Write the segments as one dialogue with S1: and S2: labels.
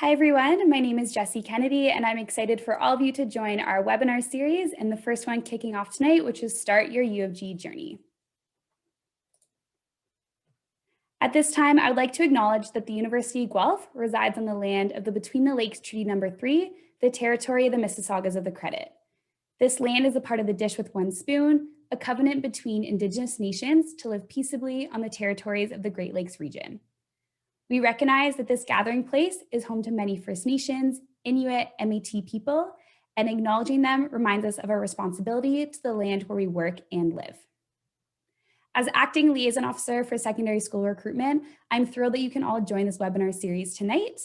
S1: Hi everyone, my name is Jessie Kennedy and I'm excited for all of you to join our webinar series and the first one kicking off tonight, which is Start Your U of G Journey. At this time, I would like to acknowledge that the University of Guelph resides on the land of the Between the Lakes Treaty No. 3, the territory of the Mississaugas of the Credit. This land is a part of the Dish with One Spoon, a covenant between Indigenous nations to live peaceably on the territories of the Great Lakes region. We recognize that this gathering place is home to many First Nations, Inuit, and Métis people, and acknowledging them reminds us of our responsibility to the land where we work and live. As acting liaison officer for secondary school recruitment, I'm thrilled that you can all join this webinar series tonight.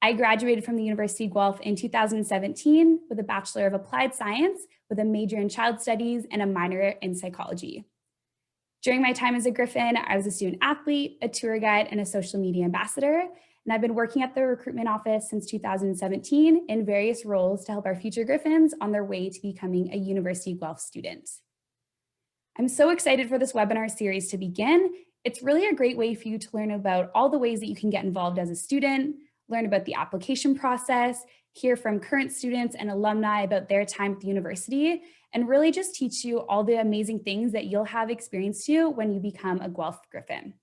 S1: I graduated from the University of Guelph in 2017 with a Bachelor of Applied Science with a major in Child Studies and a minor in Psychology. During my time as a Griffin, I was a student athlete, a tour guide, and a social media ambassador. And I've been working at the recruitment office since 2017 in various roles to help our future Griffins on their way to becoming a University of Guelph student. I'm so excited for this webinar series to begin. It's really a great way for you to learn about all the ways that you can get involved as a student, learn about the application process, hear from current students and alumni about their time at the university, and really just teach you all the amazing things that you'll have experience to when you become a Guelph Griffin.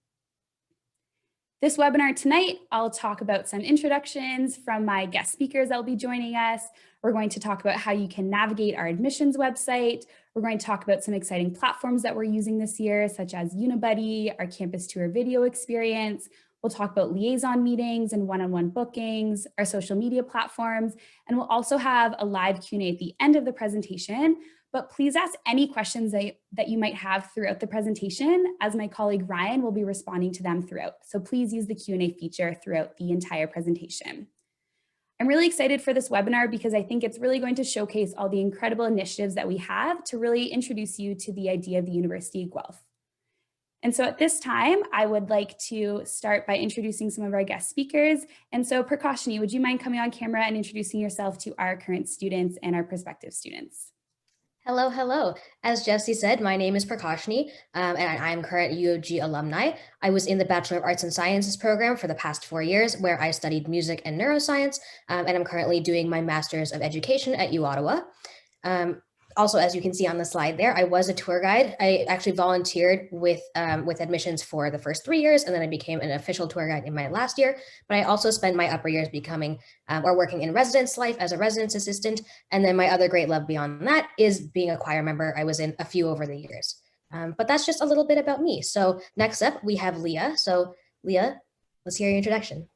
S1: This webinar tonight, I'll talk about some introductions from my guest speakers that will be joining us. We're going to talk about how you can navigate our admissions website. We're going to talk about some exciting platforms that we're using this year, such as UNIBUDDY, our campus tour video experience. We'll talk about liaison meetings and one-on-one bookings, our social media platforms, and we'll also have a live Q&A at the end of the presentation. But please ask any questions that you might have throughout the presentation, as my colleague Ryan will be responding to them throughout. So please use the Q&A feature throughout the entire presentation. I'm really excited for this webinar because I think it's really going to showcase all the incredible initiatives that we have to really introduce you to the idea of the University of Guelph. And so at this time, I would like to start by introducing some of our guest speakers. And so Prakashini, would you mind coming on camera and introducing yourself to our current students and our prospective students?
S2: Hello, hello. As Jessie said, my name is Prakashini, and I'm current U of G alumni. I was in the Bachelor of Arts and Sciences program for the past 4 years, where I studied music and neuroscience, and I'm currently doing my Master's of Education at UOttawa. Also, as you can see on the slide there, I was a tour guide. I actually volunteered with admissions for the first 3 years, and then I became an official tour guide in my last year. But I also spent my upper years becoming or working in residence life as a residence assistant. And then my other great love beyond that is being a choir member. I was in a few over the years. But that's just a little bit about me. So next up, we have Leah. So Leah, let's hear your introduction.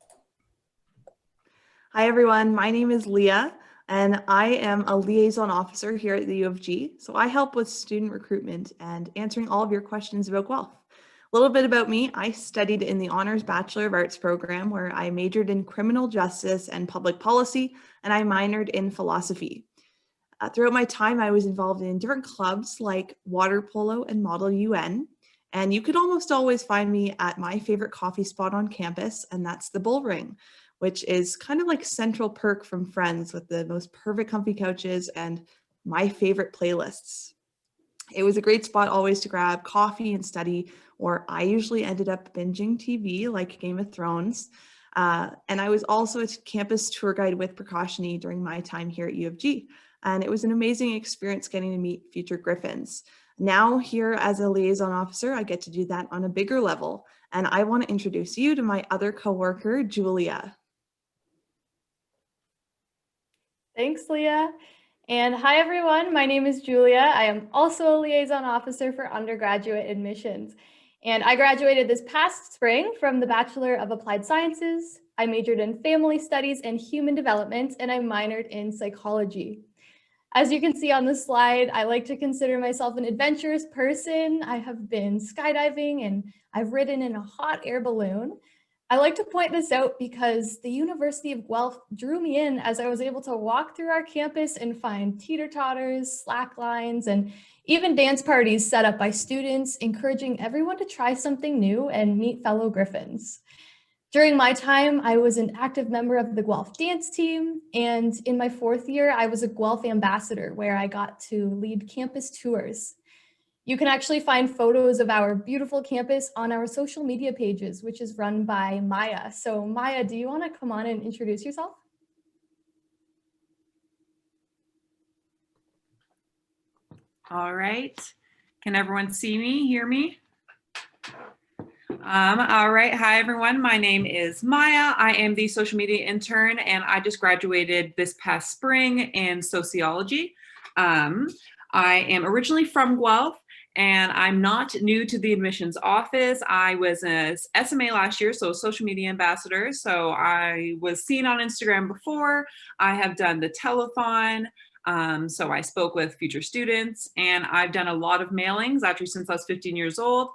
S3: Hi, everyone. My name is Leah. And I am a liaison officer here at the U of G. So I help with student recruitment and answering all of your questions about Guelph. A little bit about me, I studied in the Honors Bachelor of Arts program where I majored in criminal justice and public policy, and I minored in philosophy. Throughout my time, I was involved in different clubs like water polo and Model UN. And you could almost always find me at my favorite coffee spot on campus, and that's the Bull Ring, which is kind of like Central Perk from Friends with the most perfect comfy couches and my favorite playlists. It was a great spot always to grab coffee and study, or I usually ended up binging TV like Game of Thrones. And I was also a campus tour guide with Prakashini during my time here at U of G. And it was an amazing experience getting to meet future Griffins. Now here as a liaison officer, I get to do that on a bigger level. And I want to introduce you to my other coworker, Julia.
S4: Thanks, Leah. And hi, everyone. My name is Julia. I am also a liaison officer for undergraduate admissions. And I graduated this past spring from the Bachelor of Applied Sciences. I majored in family studies and human development, and I minored in psychology. As you can see on the slide, I like to consider myself an adventurous person. I have been skydiving and I've ridden in a hot air balloon. I like to point this out because the University of Guelph drew me in as I was able to walk through our campus and find teeter-totters, slack lines, and even dance parties set up by students, encouraging everyone to try something new and meet fellow Griffins. During my time, I was an active member of the Guelph dance team, and in my 4th year, I was a Guelph ambassador where I got to lead campus tours. You can actually find photos of our beautiful campus on our social media pages, which is run by Maya. So Maya, do you want to come on and introduce yourself?
S5: All right. Can everyone see me, hear me? All right. Hi, everyone. My name is Maya. I am the social media intern, and I just graduated this past spring in sociology. I am originally from Guelph, and I'm not new to the admissions office. I was an SMA last year, so social media ambassador. So I was seen on Instagram before. I have done the telethon. So I spoke with future students, and I've done a lot of mailings actually since I was 15 years old.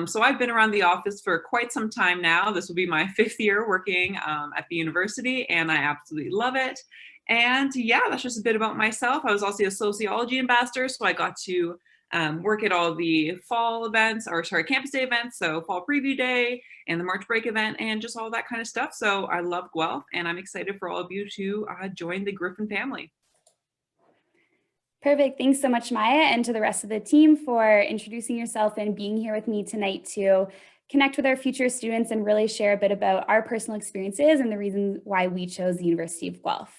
S5: So I've been around the office for quite some time now. This will be my 5th year working at the university, and I absolutely love it. And yeah, that's just a bit about myself. I was also a sociology ambassador, so I got to work at all the fall events, or sorry, campus day events, so fall preview day and the March break event and just all that kind of stuff. So I love Guelph, and I'm excited for all of you to join the Griffin family.
S1: Perfect. Thanks so much, Maya, and to the rest of the team for introducing yourself and being here with me tonight to connect with our future students and really share a bit about our personal experiences and the reason why we chose the University of Guelph.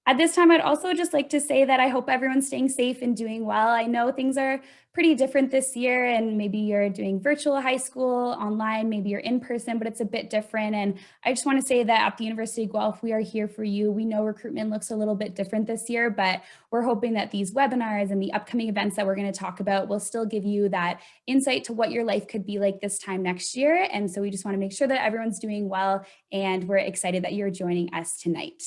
S1: At this time, I'd also just like to say that I hope everyone's staying safe and doing well. I know things are pretty different this year, and maybe you're doing virtual high school, online, maybe you're in person, but it's a bit different. And I just want to say that at the University of Guelph, we are here for you. We know recruitment looks a little bit different this year, but we're hoping that these webinars and the upcoming events that we're going to talk about will still give you that insight to what your life could be like this time next year. And so we just want to make sure that everyone's doing well, and we're excited that you're joining us tonight.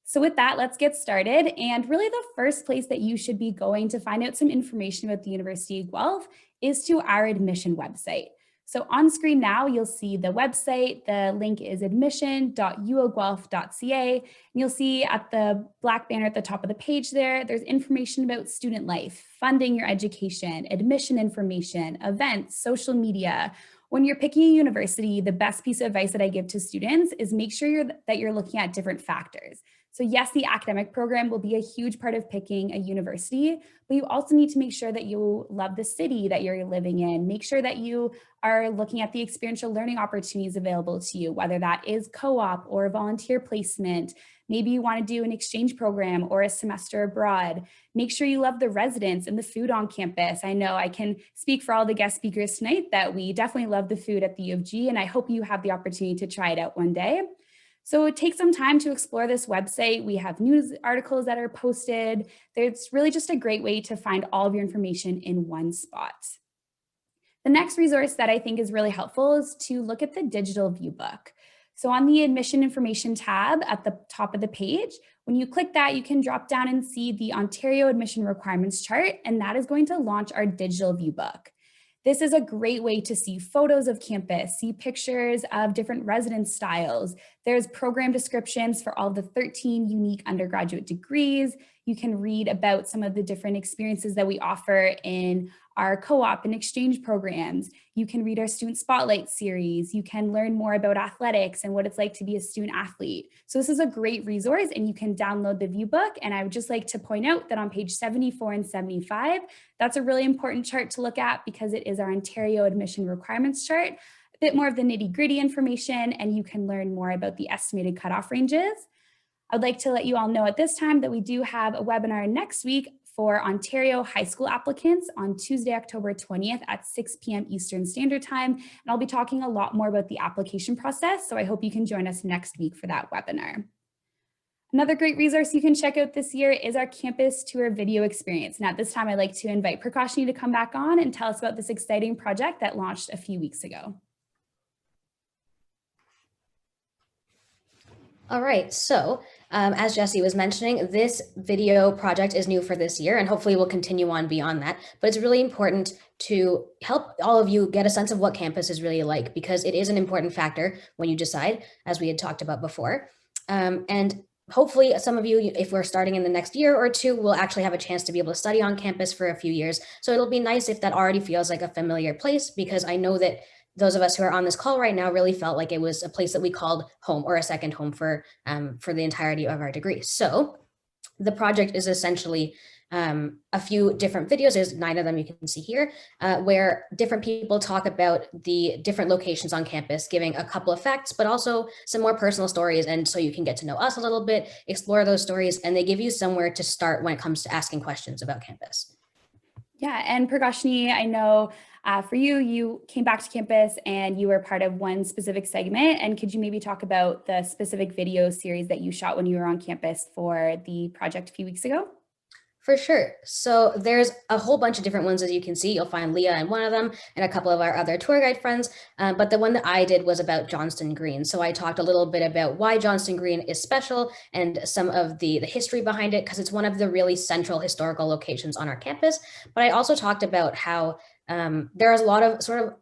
S1: So with that, let's get started. And really the first place that you should be going to find out some information about the University of Guelph is to our admission website. So on screen now, you'll see the website. The link is admission.uoguelph.ca. And you'll see at the black banner at the top of the page there's information about student life, funding your education, admission information, events, social media. When you're picking a university, the best piece of advice that I give to students is make sure that you're looking at different factors. So yes, the academic program will be a huge part of picking a university, but you also need to make sure that you love the city that you're living in. Make sure that you are looking at the experiential learning opportunities available to you, whether that is co-op or volunteer placement. Maybe you want to do an exchange program or a semester abroad. Make sure you love the residents and the food on campus. I know I can speak for all the guest speakers tonight that we definitely love the food at the U of G, and I hope you have the opportunity to try it out one day. So take some time to explore this website. We have news articles that are posted. It's really just a great way to find all of your information in one spot. The next resource that I think is really helpful is to look at the digital VIEWBOOK. So on the admission information tab at the top of the page, when you click that, you can drop down and see the Ontario admission requirements chart, and that is going to launch our digital VIEWBOOK. This is a great way to see photos of campus, see pictures of different residence styles. There's program descriptions for all the 13 unique undergraduate degrees. You can read about some of the different experiences that we offer in our co-op and exchange programs. You can read our student spotlight series. You can learn more about athletics and what it's like to be a student athlete. So this is a great resource, and you can download the VIEWBOOK. And I would just like to point out that on page 74 and 75, that's a really important chart to look at because it is our Ontario admission requirements chart, a bit more of the nitty-gritty information, and you can learn more about the estimated cutoff ranges. I'd like to let you all know at this time that we do have a webinar next week for Ontario high school applicants on Tuesday, October 20th at 6 p.m. Eastern Standard Time. And I'll be talking a lot more about the application process, so I hope you can join us next week for that webinar. Another great resource you can check out this year is our campus tour video experience. And at this time, I'd like to invite Prakashni to come back on and tell us about this exciting project that launched a few weeks ago.
S2: All right, so as Jesse was mentioning, this video project is new for this year, and hopefully will continue on beyond that. But it's really important to help all of you get a sense of what campus is really like, because it is an important factor when you decide, as we had talked about before. And hopefully some of you, if we're starting in the next year or two, will actually have a chance to be able to study on campus for a few years. So it'll be nice if that already feels like a familiar place, because I know that those of us who are on this call right now really felt like it was a place that we called home, or a second home for the entirety of our degree. So the project is essentially a few different videos. There's 9 of them you can see here, where different people talk about the different locations on campus, giving a couple of facts, but also some more personal stories. And so you can get to know us a little bit, explore those stories, and they give you somewhere to start when it comes to asking questions about campus.
S1: Yeah, and Pragashni, I know for you, you came back to campus and you were part of one specific segment. And could you maybe talk about the specific video series that you shot when you were on campus for the project a few weeks ago?
S2: For sure. So there's a whole bunch of different ones, as you can see. You'll find Leah in one of them and a couple of our other tour guide friends. But the one that I did was about Johnston Green. So I talked a little bit about why Johnston Green is special and some of the history behind it, because it's one of the really central historical locations on our campus. But I also talked about how there's a lot of sort of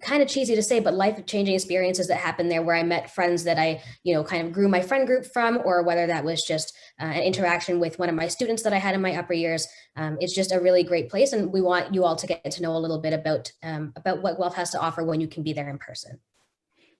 S2: kind of cheesy to say, but life-changing experiences that happened there, where I met friends that I, kind of grew my friend group from, or whether that was just an interaction with one of my students that I had in my upper years. It's just a really great place, and we want you all to get to know a little bit about what Guelph has to offer when you can be there in person.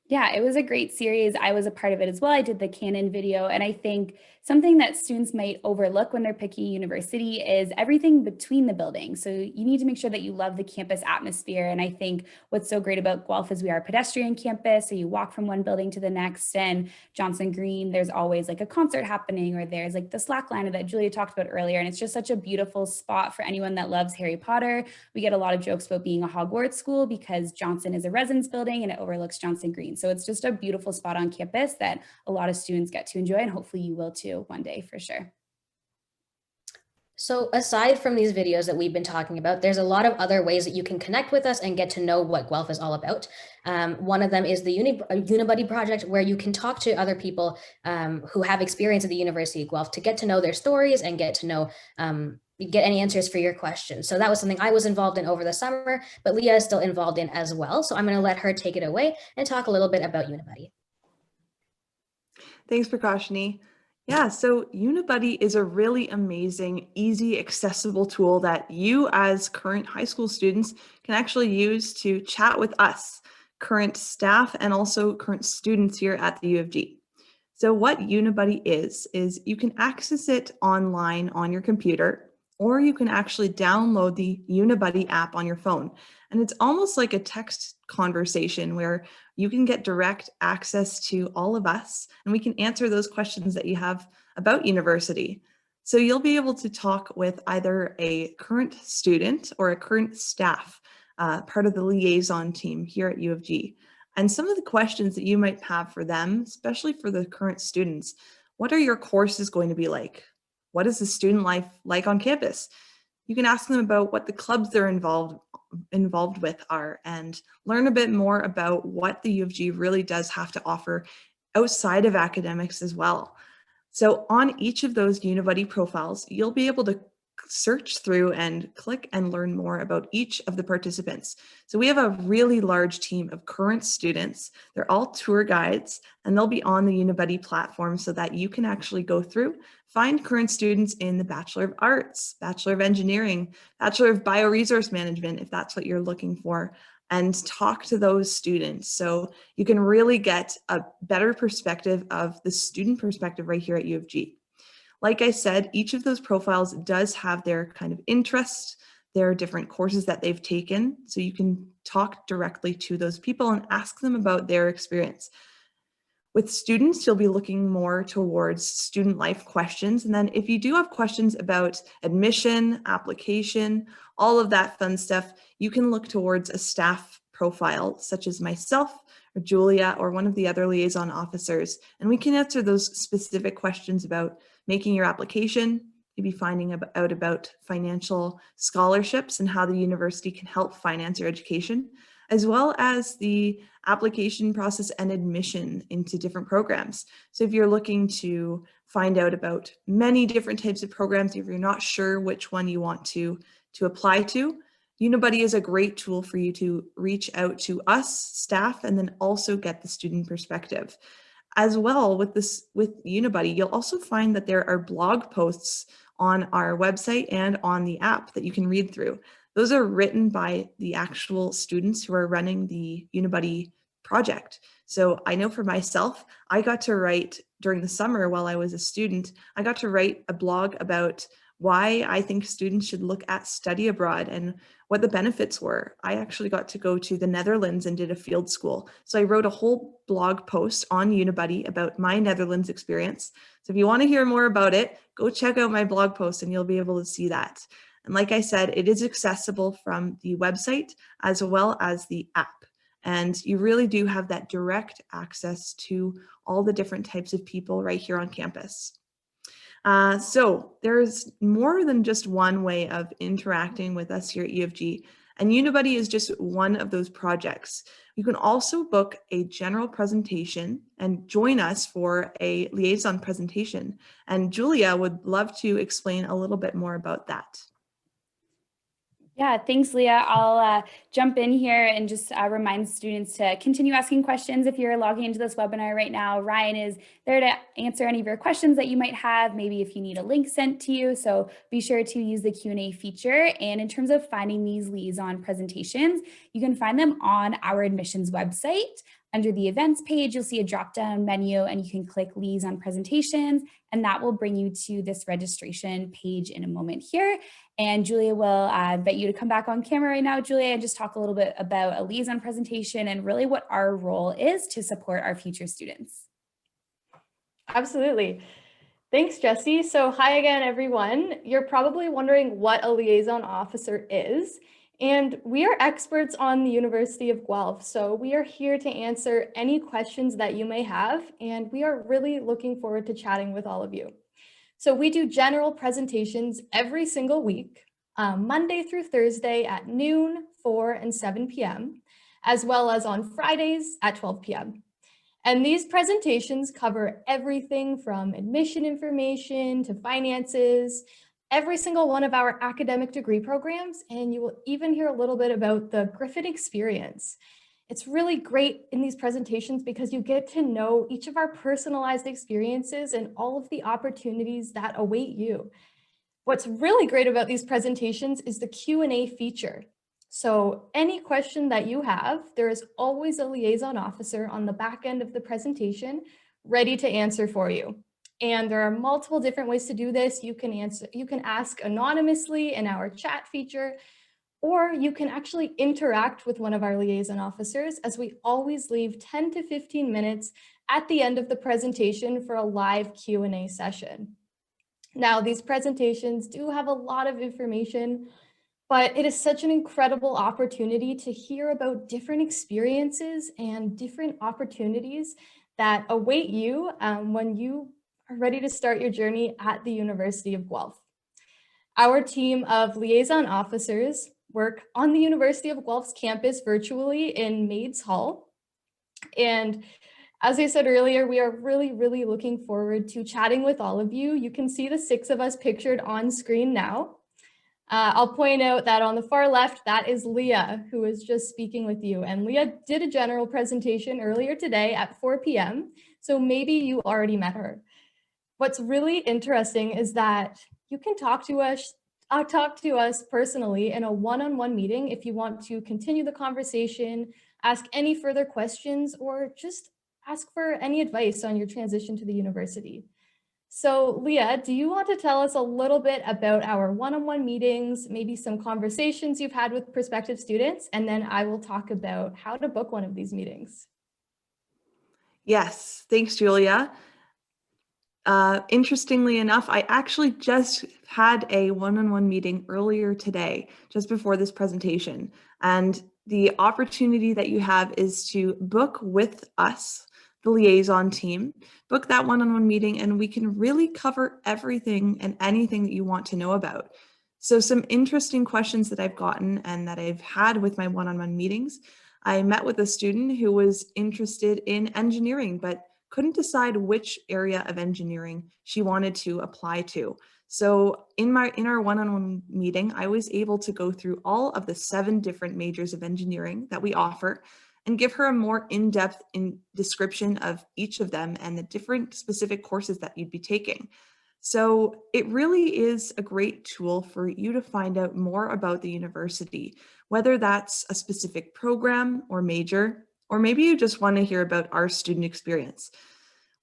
S1: Yeah, it was a great series. I was a part of it as well. I did the Canon video, and I think something that students might overlook when they're picking a university is everything between the buildings. So you need to make sure that you love the campus atmosphere. And I think what's so great about Guelph is we are a pedestrian campus. So you walk from one building to the next, and Johnson Green, there's always like a concert happening, or there's like the Slackliner that Julia talked about earlier. And it's just such a beautiful spot for anyone that loves Harry Potter. We get a lot of jokes about being a Hogwarts school because Johnson is a residence building and it overlooks Johnson Green. So it's just a beautiful spot on campus that a lot of students get to enjoy, and hopefully you will too one day for sure.
S2: So aside from these videos that we've been talking about, there's a lot of other ways that you can connect with us and get to know what Guelph is all about. One of them is the UNIBUDDY project, where you can talk to other people who have experience at the University of Guelph to get to know their stories and get to know get any answers for your questions. So that was something I was involved in over the summer, but Leah is still involved in as well. So I'm going to let her take it away and talk a little bit about UNIBUDDY.
S3: Thanks, Pragashni. Yeah, so UNIBUDDY is a really amazing, easy, accessible tool that you as current high school students can actually use to chat with us, current staff, and also current students here at the U of G. So what UNIBUDDY is you can access it online on your computer, or you can actually download the UNIBUDDY app on your phone. And it's almost like a text conversation where you can get direct access to all of us, and we can answer those questions that you have about university. So you'll be able to talk with either a current student or a current staff, part of the liaison team here at U of G. And some of the questions that you might have for them, especially for the current students: what are your courses going to be like? What is the student life like on campus? You can ask them about what the clubs they're involved with are, and learn a bit more about what the U of G really does have to offer outside of academics as well. So on each of those UNIBUDDY profiles, you'll be able to search through and click and learn more about each of the participants. So we have a really large team of current students. They're all tour guides, and they'll be on the UNIBUDDY platform so that you can actually go through, find current students in the Bachelor of Arts, Bachelor of Engineering, Bachelor of Bioresource Management, if that's what you're looking for, and talk to those students. So you can really get a better perspective of the student perspective right here at U of G. Like I said, each of those profiles does have their kind of interest, their different courses that they've taken. So you can talk directly to those people and ask them about their experience. With students, you'll be looking more towards student life questions. And then if you do have questions about admission, application, all of that fun stuff, you can look towards a staff profile, such as myself or Julia or one of the other liaison officers. And we can answer those specific questions about making your application, maybe finding out about financial scholarships and how the university can help finance your education, as well as the application process and admission into different programs. So if you're looking to find out about many different types of programs, if you're not sure which one you want to apply to, UNIBUDDY is a great tool for you to reach out to us, staff, and then also get the student perspective. As well, with UNIBUDDY, you'll also find that there are blog posts on our website and on the app that you can read through. Those are written by the actual students who are running the UNIBUDDY project. So I know for myself, I got to write during the summer while I was a student, I got to write a blog about why I think students should look at study abroad and what the benefits were. I actually got to go to the Netherlands and did a field school. So I wrote a whole blog post on UNIBUDDY about my Netherlands experience. So if you want to hear more about it, go check out my blog post and you'll be able to see that. And like I said, it is accessible from the website as well as the app. And you really do have that direct access to all the different types of people right here on campus. So there's more than just one way of interacting with us here at U of G, and UNIBUDDY is just one of those projects. You can also book a general presentation and join us for a liaison presentation. And Julia would love to explain a little bit more about that.
S1: Yeah, thanks, Leah. I'll jump in here and just remind students to continue asking questions. If you're logging into this webinar right now, Ryan is there to answer any of your questions that you might have, maybe if you need a link sent to you. So be sure to use the Q&A feature. And in terms of finding these liaison presentations, you can find them on our admissions website. Under the events page, you'll see a drop-down menu and you can click liaison presentations, and that will bring you to this registration page in a moment here. And Julia will invite you to come back on camera right now, Julia, and just talk a little bit about a liaison presentation and really what our role is to support our future students.
S4: Absolutely. Thanks, Jessie. So hi again, everyone. You're probably wondering what a liaison officer is. And we are experts on the University of Guelph, so we are here to answer any questions that you may have, and we are really looking forward to chatting with all of you. So we do general presentations every single week, Monday through Thursday at noon, 4 and 7 p.m., as well as on Fridays at 12 p.m. And these presentations cover everything from admission information to finances, every single one of our academic degree programs, and you will even hear a little bit about the Griffin experience. It's really great in these presentations because you get to know each of our personalized experiences and all of the opportunities that await you. What's really great about these presentations is the Q&A feature. So any question that you have, there is always a liaison officer on the back end of the presentation ready to answer for you. And there are multiple different ways to do this. You can ask anonymously in our chat feature, or you can actually interact with one of our liaison officers, as we always leave 10 to 15 minutes at the end of the presentation for a live Q&A session. Now, these presentations do have a lot of information, but it is such an incredible opportunity to hear about different experiences and different opportunities that await you when you are ready to start your journey at the University of Guelph. Our team of liaison officers work on the University of Guelph's campus virtually in Maids Hall. And as I said earlier, we are really looking forward to chatting with all of you. You can see the 6 of us pictured on screen now. I'll point out that on the far left, that is Leah, who is just speaking with you. And Leah did a general presentation earlier today at 4 p.m. So maybe you already met her. What's really interesting is that you can talk to us personally in a one-on-one meeting if you want to continue the conversation, ask any further questions, or just ask for any advice on your transition to the university. So Leah, do you want to tell us a little bit about our one-on-one meetings, maybe some conversations you've had with prospective students, and then I will talk about how to book one of these meetings.
S3: Yes, thanks, Julia. Interestingly enough, I actually just had a one-on-one meeting earlier today, just before this presentation. And the opportunity that you have is to book with us, the liaison team, book that one-on-one meeting, and we can really cover everything and anything that you want to know about. So some interesting questions that I've gotten and that I've had with my one-on-one meetings. I met with a student who was interested in engineering, but couldn't decide which area of engineering she wanted to apply to. So in our one-on-one meeting, I was able to go through all of the 7 different majors of engineering that we offer and give her a more in-depth description of each of them and the different specific courses that you'd be taking. So it really is a great tool for you to find out more about the university, whether that's a specific program or major, or maybe you just want to hear about our student experience.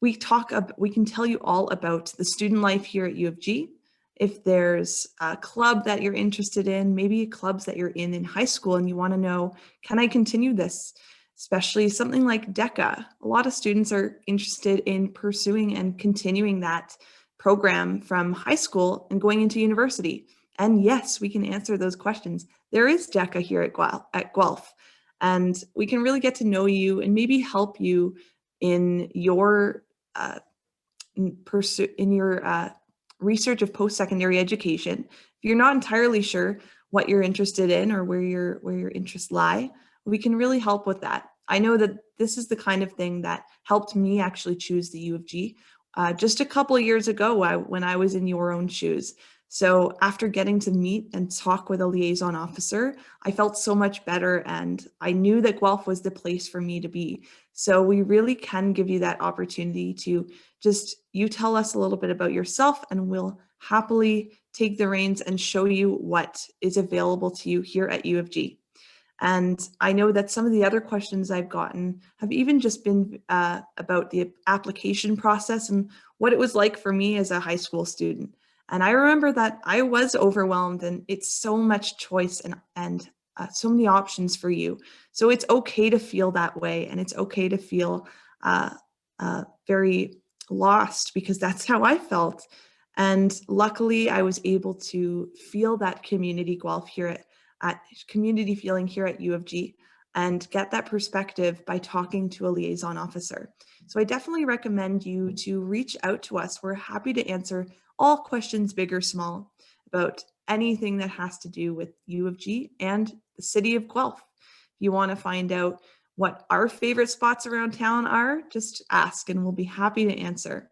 S3: We can tell you all about the student life here at U of G. if there's a club that you're interested in, maybe clubs that you're in high school and you want to know, can I continue this? Especially something like DECA. A lot of students are interested in pursuing and continuing that program from high school and going into university. And yes, we can answer those questions. There is DECA here at Guelph, and we can really get to know you and maybe help you in your research of post-secondary education. If you're not entirely sure what you're interested in or where your interests lie, we can really help with that. I know that this is the kind of thing that helped me actually choose the U of G just a couple of years ago when I was in your own shoes. So after getting to meet and talk with a liaison officer, I felt so much better, and I knew that Guelph was the place for me to be. So we really can give you that opportunity to just, you tell us a little bit about yourself and we'll happily take the reins and show you what is available to you here at U of G. And I know that some of the other questions I've gotten have even just been about the application process and what it was like for me as a high school student. And I remember that I was overwhelmed, and it's so much choice and so many options for you. So it's okay to feel that way, and it's okay to feel very lost, because that's how I felt. And luckily I was able to feel that community Guelph here at community feeling here at U of G and get that perspective by talking to a liaison officer. So I definitely recommend you to reach out to us. We're happy to answer all questions, big or small, about anything that has to do with U of G and the city of Guelph. If you want to find out what our favorite spots around town are, just ask and we'll be happy to answer.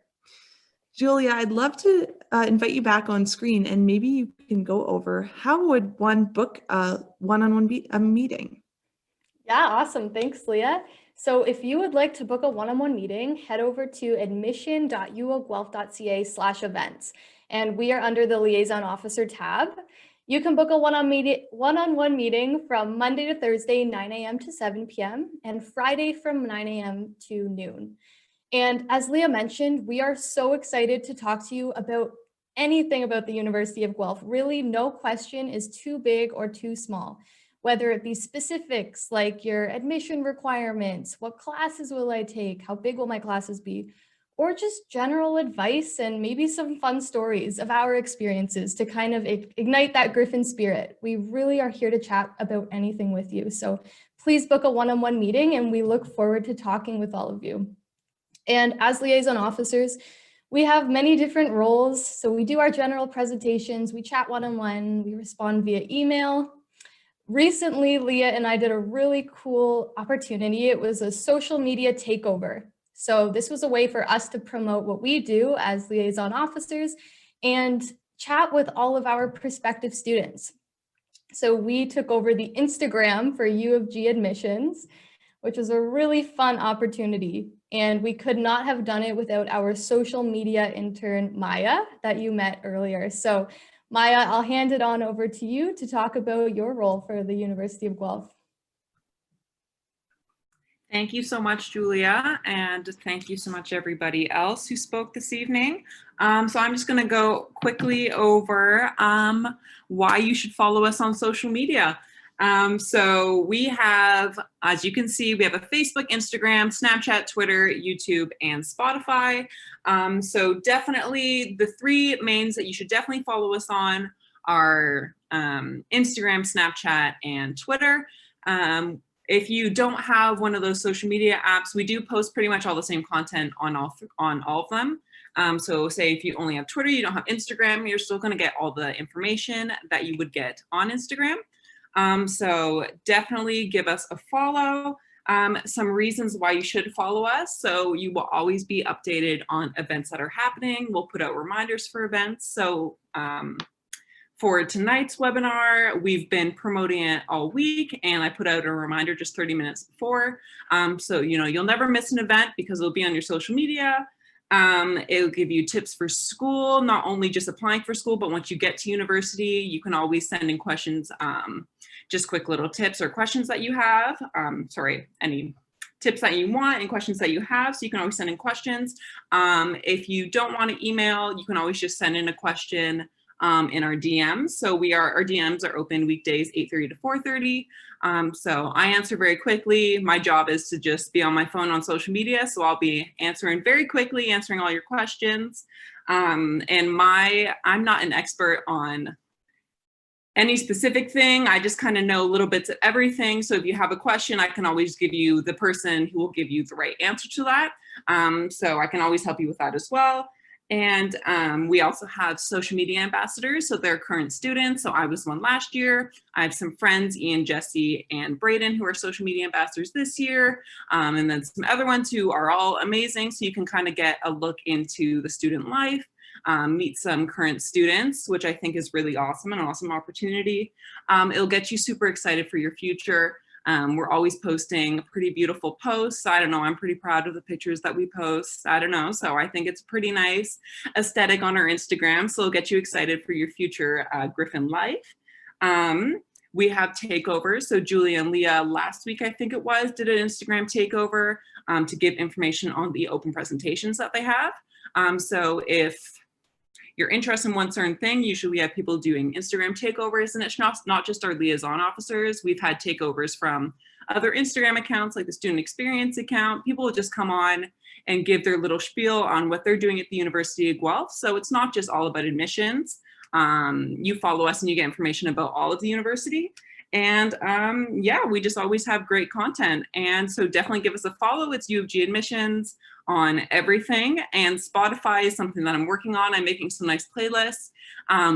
S3: Julia, I'd love to invite you back on screen, and maybe you can go over how would one book a one-on-one meeting?
S4: Yeah, awesome. Thanks, Leah. So if you would like to book a one-on-one meeting, head over to admission.uoguelph.ca/events, and we are under the Liaison Officer tab. You can book a one-on-one meeting from Monday to Thursday, 9 a.m. to 7 p.m. and Friday from 9 a.m. to noon. And as Leah mentioned, we are so excited to talk to you about anything about the University of Guelph. Really, no question is too big or too small, whether it be specifics like your admission requirements, what classes will I take, how big will my classes be, or just general advice and maybe some fun stories of our experiences to kind of ignite that Griffin spirit. We really are here to chat about anything with you. So please book a one-on-one meeting, and we look forward to talking with all of you. And as liaison officers, we have many different roles. So we do our general presentations, we chat one-on-one, we respond via email. Recently, Leah and I did a really cool opportunity. It was a social media takeover. So this was a way for us to promote what we do as liaison officers and chat with all of our prospective students. So we took over the Instagram for U of G admissions, which was a really fun opportunity. And we could not have done it without our social media intern, Maya, that you met earlier. So Maya, I'll hand it on over to you to talk about your role for the University of Guelph.
S5: Thank you so much, Julia, and thank you so much everybody else who spoke this evening. So I'm just going to go quickly over why you should follow us on social media. So we have, as you can see, we have a Facebook, Instagram, Snapchat, Twitter, YouTube, and Spotify. So definitely the three mains that you should definitely follow us on are Instagram, Snapchat, and Twitter. If you don't have one of those social media apps, we do post pretty much all the same content on all of them. So say if you only have Twitter, you don't have Instagram, you're still going to get all the information that you would get on Instagram. So definitely give us a follow. Some reasons why you should follow us. So you will always be updated on events that are happening. We'll put out reminders for events. So for tonight's webinar, we've been promoting it all week, and I put out a reminder just 30 minutes before. So, you'll never miss an event because it'll be on your social media. It'll give you tips for school, not only just applying for school, but once you get to university, you can always send in questions, just quick little tips or questions that you have. Any tips that you want and questions that you have. So you can always send in questions. If you don't want to email, you can always just send in a question in our DMs. So our DMs are open weekdays 8:30 to 4:30. So I answer very quickly. My job is to just be on my phone on social media. So I'll be answering very quickly, answering all your questions. And I'm not an expert on any specific thing. I just kind of know little bits of everything. So if you have a question, I can always give you the person who will give you the right answer to that. So I can always help you with that as well. And we also have social media ambassadors. So they're current students. So I was one last year. I have some friends, Ian, Jesse, and Braden, who are social media ambassadors this year. And then some other ones who are all amazing. So you can kind of get a look into the student life. Meet some current students, which I think is really awesome, an awesome opportunity. It'll get you super excited for your future. We're always posting pretty beautiful posts. I don't know, I'm pretty proud of the pictures that we post. I don't know, so I think it's pretty nice aesthetic on our Instagram, so it'll get you excited for your future Griffin life. We have takeovers. So Julia and Leah last week, I think it was, did an Instagram takeover to give information on the open presentations that they have. So if you're interested in one certain thing, usually we have people doing Instagram takeovers, and it's not just our liaison officers. We've had takeovers from other Instagram accounts, like the student experience account. People will just come on and give their little spiel on what they're doing at the University of Guelph. So it's not just all about admissions. You follow us and you get information about all of the university. And yeah, we just always have great content. And so definitely give us a follow. It's U of G Admissions on everything. And Spotify is something that I'm working on. I'm making some nice playlists.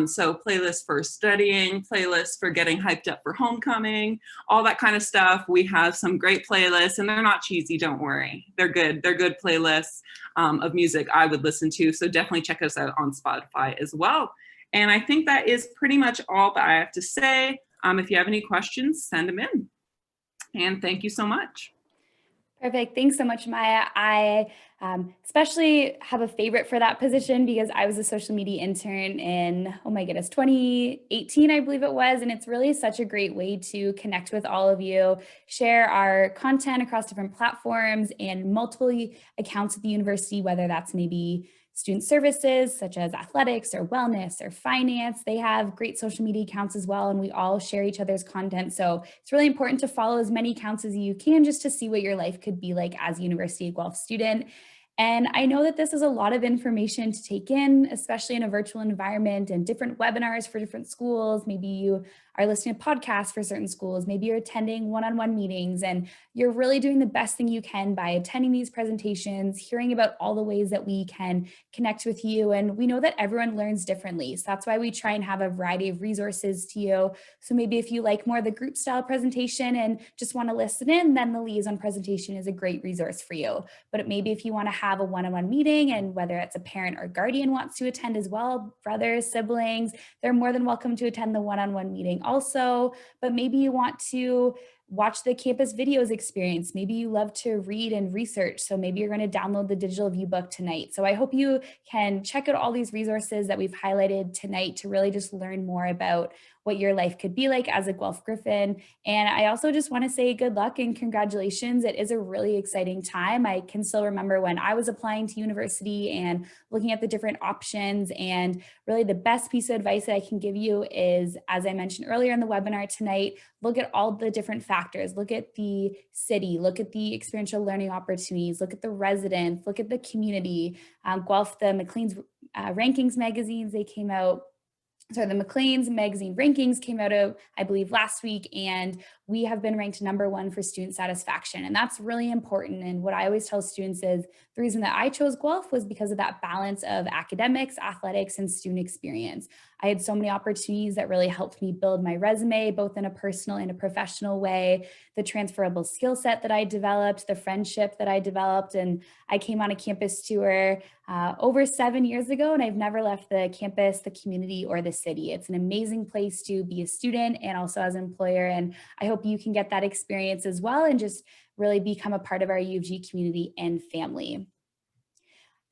S5: So playlists for studying, playlists for getting hyped up for homecoming, all that kind of stuff. We have some great playlists, and they're not cheesy, don't worry. They're good. They're good playlists of music I would listen to. So definitely check us out on Spotify as well. And I think that is pretty much all that I have to say. If you have any questions, send them in. And thank you so much.
S1: Perfect. Thanks so much, Maya. I especially have a favorite for that position because I was a social media intern in, oh my goodness, 2018, I believe it was. And it's really such a great way to connect with all of you, share our content across different platforms and multiple accounts at the university, whether that's maybe student services such as athletics or wellness or finance. They have great social media accounts as well, and we all share each other's content. So it's really important to follow as many accounts as you can just to see what your life could be like as a University of Guelph student. And I know that this is a lot of information to take in, especially in a virtual environment and different webinars for different schools. Maybe you are listening to podcasts for certain schools. Maybe you're attending one-on-one meetings, and you're really doing the best thing you can by attending these presentations, hearing about all the ways that we can connect with you. And we know that everyone learns differently. So that's why we try and have a variety of resources to you. So maybe if you like more of the group style presentation and just want to listen in, then the liaison presentation is a great resource for you. But maybe if you want to have a one-on-one meeting, and whether it's a parent or guardian wants to attend as well, brothers, siblings, they're more than welcome to attend the one-on-one meeting also. But maybe you want to watch the campus videos experience. Maybe you love to read and research. So maybe you're going to download the digital VIEWBOOK tonight. So I hope you can check out all these resources that we've highlighted tonight to really just learn more about what your life could be like as a Guelph Griffin. And I also just want to say good luck and congratulations. It is a really exciting time. I can still remember when I was applying to university and looking at the different options. And really the best piece of advice that I can give you is, as I mentioned earlier in the webinar tonight, look at all the different factors. Look at the city, look at the experiential learning opportunities, look at the residents, look at the community. Guelph, the Maclean's rankings magazines, they came out. So the Maclean's magazine rankings came out of, I believe, last week, and we have been ranked #1 for student satisfaction. And that's really important. And what I always tell students is the reason that I chose Guelph was because of that balance of academics, athletics, and student experience. I had so many opportunities that really helped me build my resume, both in a personal and a professional way, the transferable skill set that I developed, the friendship that I developed. And I came on a campus tour over 7 years ago, and I've never left the campus, the community, or the city. It's an amazing place to be a student and also as an employer. And I hope you can get that experience as well and just really become a part of our U of G community and family.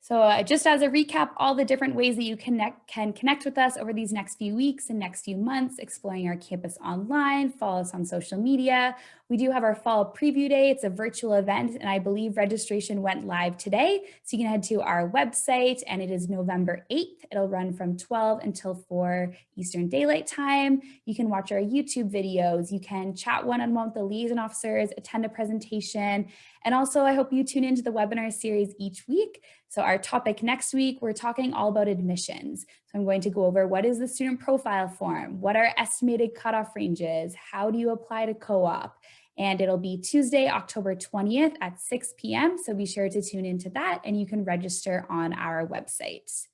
S1: So just as a recap, all the different ways that you can connect with us over these next few weeks and next few months, exploring our campus online, follow us on social media. We do have our fall preview day. It's a virtual event, and I believe registration went live today. So you can head to our website, and it is November 8th. It'll run from 12 until 4 Eastern Daylight Time. You can watch our YouTube videos. You can chat one-on-one with the liaison officers, attend a presentation, and also I hope you tune into the webinar series each week. So our topic next week, we're talking all about admissions. So I'm going to go over what is the student profile form, what are estimated cutoff ranges, how do you apply to co-op, and it'll be Tuesday, October 20th at 6 p.m. So be sure to tune into that, and you can register on our website.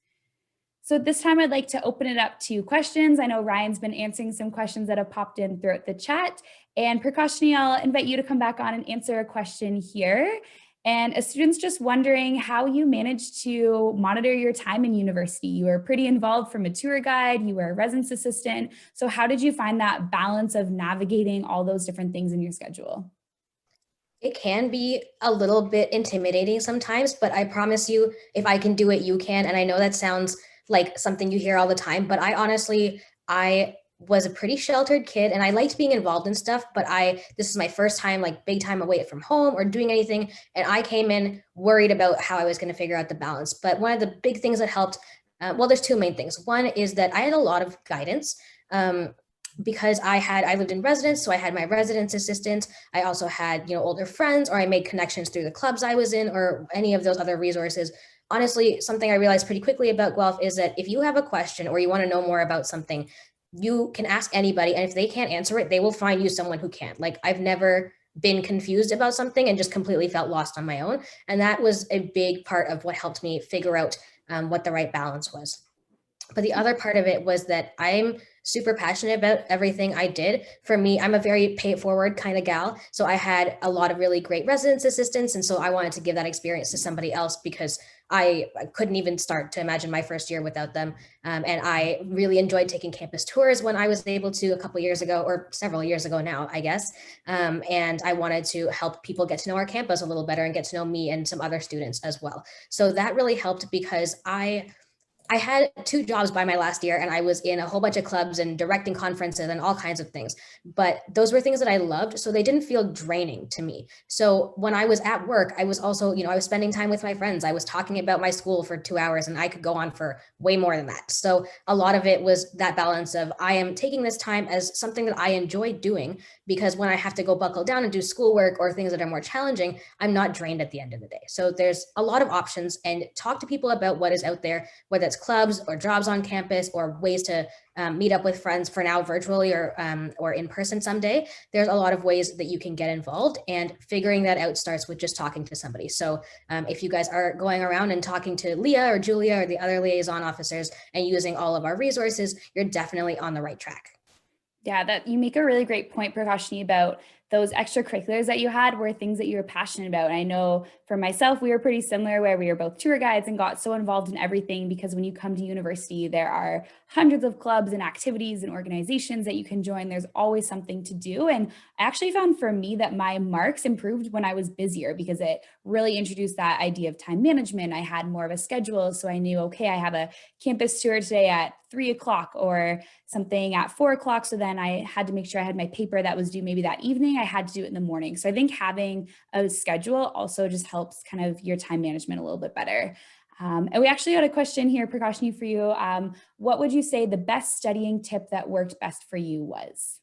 S1: So at this time, I'd like to open it up to questions. I know Ryan's been answering some questions that have popped in throughout the chat. And Prakashni, I'll invite you to come back on and answer a question here. And a student's just wondering how you managed to monitor your time in university. You were pretty involved from a tour guide, you were a residence assistant. So how did you find that balance of navigating all those different things in your schedule?
S2: It can be a little bit intimidating sometimes, but I promise you, if I can do it, you can. And I know that sounds like something you hear all the time, but I was a pretty sheltered kid and I liked being involved in stuff, but this is my first time, like big time away from home or doing anything. And I came in worried about how I was going to figure out the balance. But one of the big things that helped, well, there's two main things. One is that I had a lot of guidance. Because I lived in residence, so I had my residence assistant. I also had, older friends, or I made connections through the clubs I was in, or any of those other resources. Honestly, something I realized pretty quickly about Guelph is that if you have a question or you want to know more about something, you can ask anybody, and if they can't answer it, they will find you someone who can. Like, I've never been confused about something and just completely felt lost on my own. And that was a big part of what helped me figure out what the right balance was. But the other part of it was that I'm super passionate about everything I did. For me, I'm a very pay it forward kind of gal. So I had a lot of really great residence assistants. And so I wanted to give that experience to somebody else because I couldn't even start to imagine my first year without them. And I really enjoyed taking campus tours when I was able to a couple years ago, or several years ago now, I guess. And I wanted to help people get to know our campus a little better and get to know me and some other students as well. So that really helped because I had 2 jobs by my last year and I was in a whole bunch of clubs and directing conferences and all kinds of things. But those were things that I loved, so they didn't feel draining to me. So when I was at work, I was also, I was spending time with my friends. I was talking about my school for 2 hours and I could go on for way more than that. So a lot of it was that balance of I am taking this time as something that I enjoy doing, because when I have to go buckle down and do schoolwork or things that are more challenging, I'm not drained at the end of the day. So there's a lot of options, and talk to people about what is out there, whether it's clubs or jobs on campus or ways to meet up with friends, for now virtually or in person someday. There's a lot of ways that you can get involved, and figuring that out starts with just talking to somebody. So if you guys are going around and talking to Leah or Julia or the other liaison officers and using all of our resources, you're definitely on the right track.
S1: Yeah, that you make a really great point, Prakashni, about those extracurriculars that you had were things that you were passionate about. And I know for myself, we were pretty similar, where we were both tour guides and got so involved in everything, because when you come to university, there are hundreds of clubs and activities and organizations that you can join. There's always something to do. And I actually found for me that my marks improved when I was busier, because it really introduced that idea of time management. I had more of a schedule. So I knew, okay, I have a campus tour today at 3 o'clock or something at 4 o'clock. So then I had to make sure I had my paper that was due maybe that evening. I had to do it in the morning. So I think having a schedule also just helps kind of your time management a little bit better. And we actually got a question here, Prakashni, for you. What would you say the best studying tip that worked best for you was?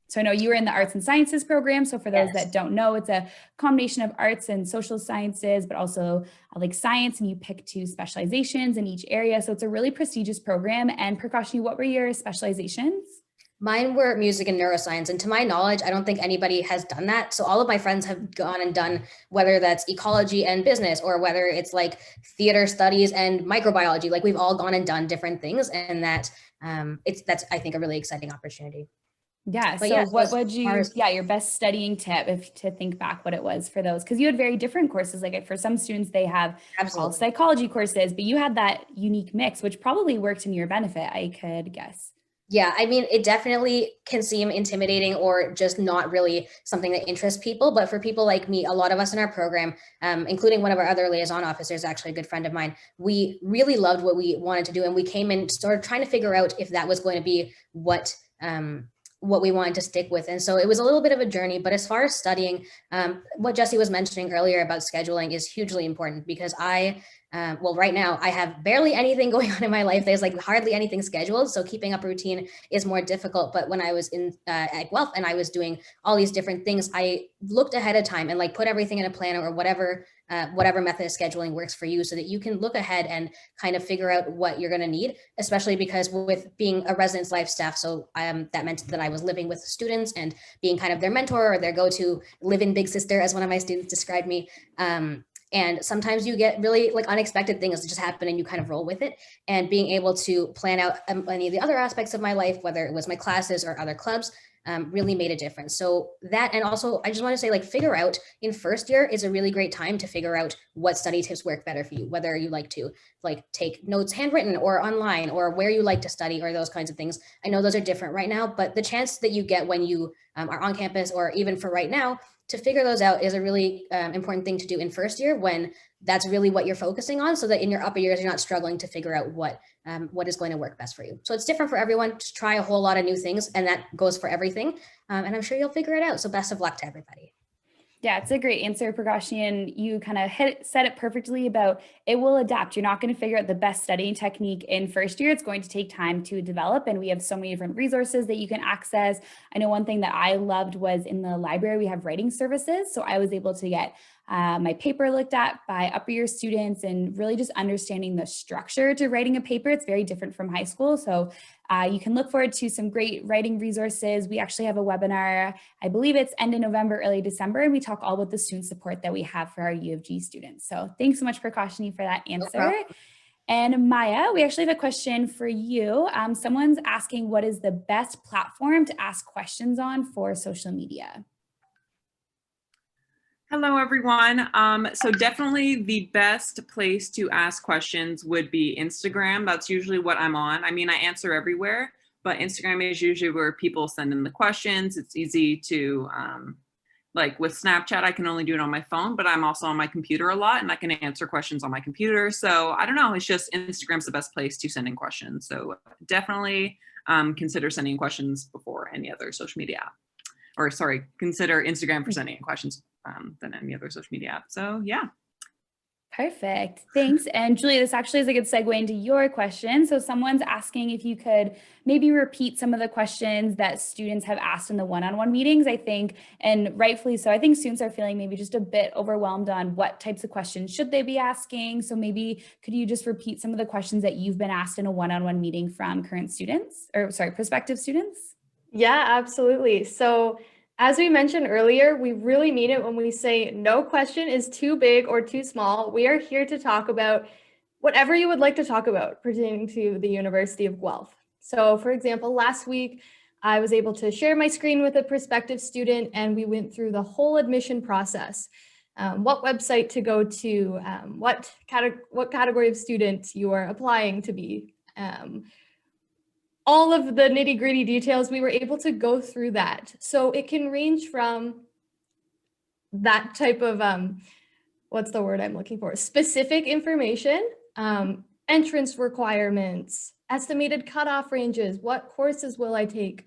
S1: So I know you were in the arts and sciences program. So for those that don't know, it's a combination of arts and social sciences, but also like science, and you pick 2 specializations in each area. So it's a really prestigious program. And Prakashni, what were your specializations?
S2: Mine were music and neuroscience. And to my knowledge, I don't think anybody has done that. So all of my friends have gone and done, whether that's ecology and business, or whether it's like theater studies and microbiology, like we've all gone and done different things. And that's, I think, a really exciting opportunity.
S1: Yeah.
S2: But
S1: so what would you,
S2: as,
S1: your best studying tip, if to think back what it was for those, because you had very different courses. Like for some students, they have all psychology courses, but you had that unique mix, which probably worked in your benefit, I could guess.
S2: Yeah, I mean, it definitely can seem intimidating or just not really something that interests people. But for people like me, a lot of us in our program, including one of our other liaison officers, actually a good friend of mine, we really loved what we wanted to do. And we came in sort of trying to figure out if that was going to be what what we wanted to stick with. And so it was a little bit of a journey, but as far as studying, what Jesse was mentioning earlier about scheduling is hugely important because well, right now I have barely anything going on in my life. There's like hardly anything scheduled. So keeping up a routine is more difficult. But when I was at Guelph and I was doing all these different things, I looked ahead of time and like put everything in a planner or whatever method of scheduling works for you so that you can look ahead and kind of figure out what you're going to need, especially because with being a residence life staff. So that meant that I was living with students and being kind of their mentor or their go-to live-in big sister, as one of my students described me. And sometimes you get really like unexpected things that just happen and you kind of roll with it. And being able to plan out any of the other aspects of my life, whether it was my classes or other clubs, really made a difference. So that, and also I just want to say, like, figure out in first year is a really great time to figure out what study tips work better for you, whether you like to like take notes handwritten or online or where you like to study or those kinds of things. I know those are different right now, but the chance that you get when you are on campus or even for right now to figure those out is a really important thing to do in first year when that's really what you're focusing on, so that in your upper years, you're not struggling to figure out what is going to work best for you. So it's different for everyone. Just try a whole lot of new things, and that goes for everything. And I'm sure you'll figure it out. So best of luck to everybody.
S1: Yeah, it's a great answer, Prakashni, and you kind of said it perfectly about it will adapt. You're not going to figure out the best studying technique in first year. It's going to take time to develop, and we have so many different resources that you can access. I know one thing that I loved was in the library, we have writing services. So I was able to get my paper looked at by upper year students and really just understanding the structure to writing a paper. It's very different from high school. So you can look forward to some great writing resources. We actually have a webinar, I believe it's end of November, early December, and we talk all about the student support that we have for our U of G students. So thanks so much, Prakashni, for that answer. And Maya, we actually have a question for you. Someone's asking, what is the best platform to ask questions on for social media?
S5: Hello, everyone. So definitely the best place to ask questions would be Instagram. That's usually what I'm on. I mean, I answer everywhere, but Instagram is usually where people send in the questions. It's easy to, like with Snapchat, I can only do it on my phone, but I'm also on my computer a lot and I can answer questions on my computer. So I don't know, it's just Instagram's the best place to send in questions. So definitely consider sending questions before any other social media app. Or sorry, consider Instagram for sending in questions than any other social media app. So yeah.
S1: Perfect. Thanks. And Julia, this actually is a good segue into your question. So someone's asking if you could maybe repeat some of the questions that students have asked in the one-on-one meetings, I think, and rightfully so. I think students are feeling maybe just a bit overwhelmed on what types of questions should they be asking. So maybe could you just repeat some of the questions that you've been asked in a one-on-one meeting from current students, or sorry, prospective students?
S4: Yeah, absolutely. So as we mentioned earlier, we really mean it when we say no question is too big or too small. We are here to talk about whatever you would like to talk about pertaining to the University of Guelph. So for example, last week, I was able to share my screen with a prospective student and we went through the whole admission process. What website to go to, what category of student you are applying to be. All of the nitty-gritty details, we were able to go through that. So it can range from that type of, what's the word I'm looking for? Specific information, entrance requirements, estimated cutoff ranges, what courses will I take?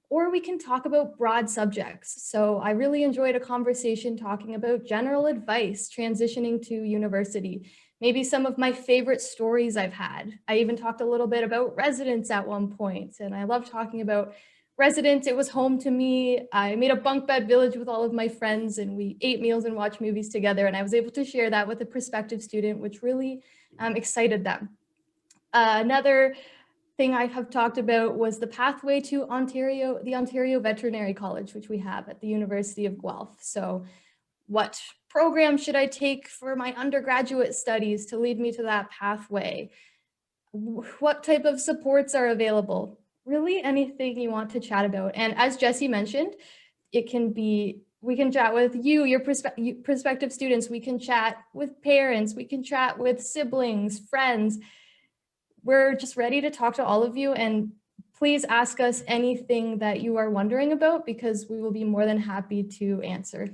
S4: Or we can talk about broad subjects. So I really enjoyed a conversation talking about general advice, transitioning to university. Maybe some of my favorite stories I've had. I even talked a little bit about residence at one point, and I love talking about residence. It was home to me. I made a bunk bed village with all of my friends, and we ate meals and watched movies together, and I was able to share that with a prospective student, which really excited them. Another thing I have talked about was the pathway to the Ontario Veterinary College, which we have at the University of Guelph. So what program should I take for my undergraduate studies to lead me to that pathway? What type of supports are available? Really anything you want to chat about. And as Jesse mentioned, we can chat with your prospective students. We can chat with parents. We can chat with siblings, friends. We're just ready to talk to all of you, and please ask us anything that you are wondering about because we will be more than happy to answer.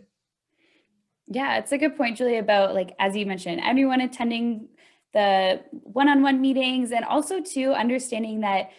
S1: Yeah, it's a good point, Julia, about, like, as you mentioned, everyone attending the one-on-one meetings, and also too understanding that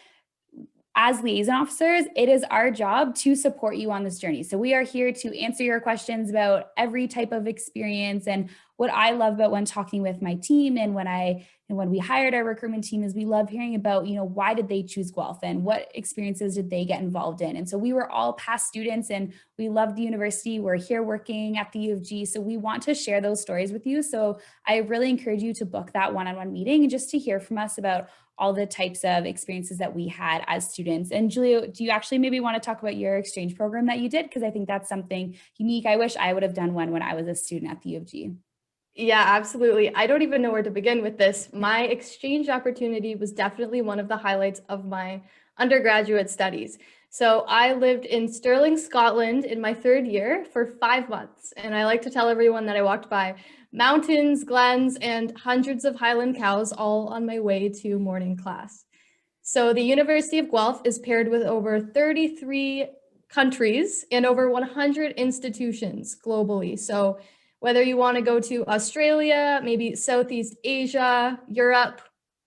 S1: as liaison officers, it is our job to support you on this journey. So we are here to answer your questions about every type of experience. And what I love about when talking with my team and when we hired our recruitment team is we love hearing about, why did they choose Guelph and what experiences did they get involved in? And so we were all past students and we love the university. We're here working at the U of G. So we want to share those stories with you. So I really encourage you to book that one-on-one meeting and just to hear from us about all the types of experiences that we had as students. And Julia, do you actually maybe want to talk about your exchange program that you did? Because I think that's something unique. I wish I would have done one when I was a student at the U of G.
S4: Yeah, absolutely. I don't even know where to begin with this. My exchange opportunity was definitely one of the highlights of my undergraduate studies. So I lived in Stirling, Scotland in my third year for 5 months. And I like to tell everyone that I walked by mountains, glens, and hundreds of Highland cows all on my way to morning class. So the University of Guelph is paired with over 33 countries and over 100 institutions globally. So whether you want to go to Australia, maybe Southeast Asia, Europe,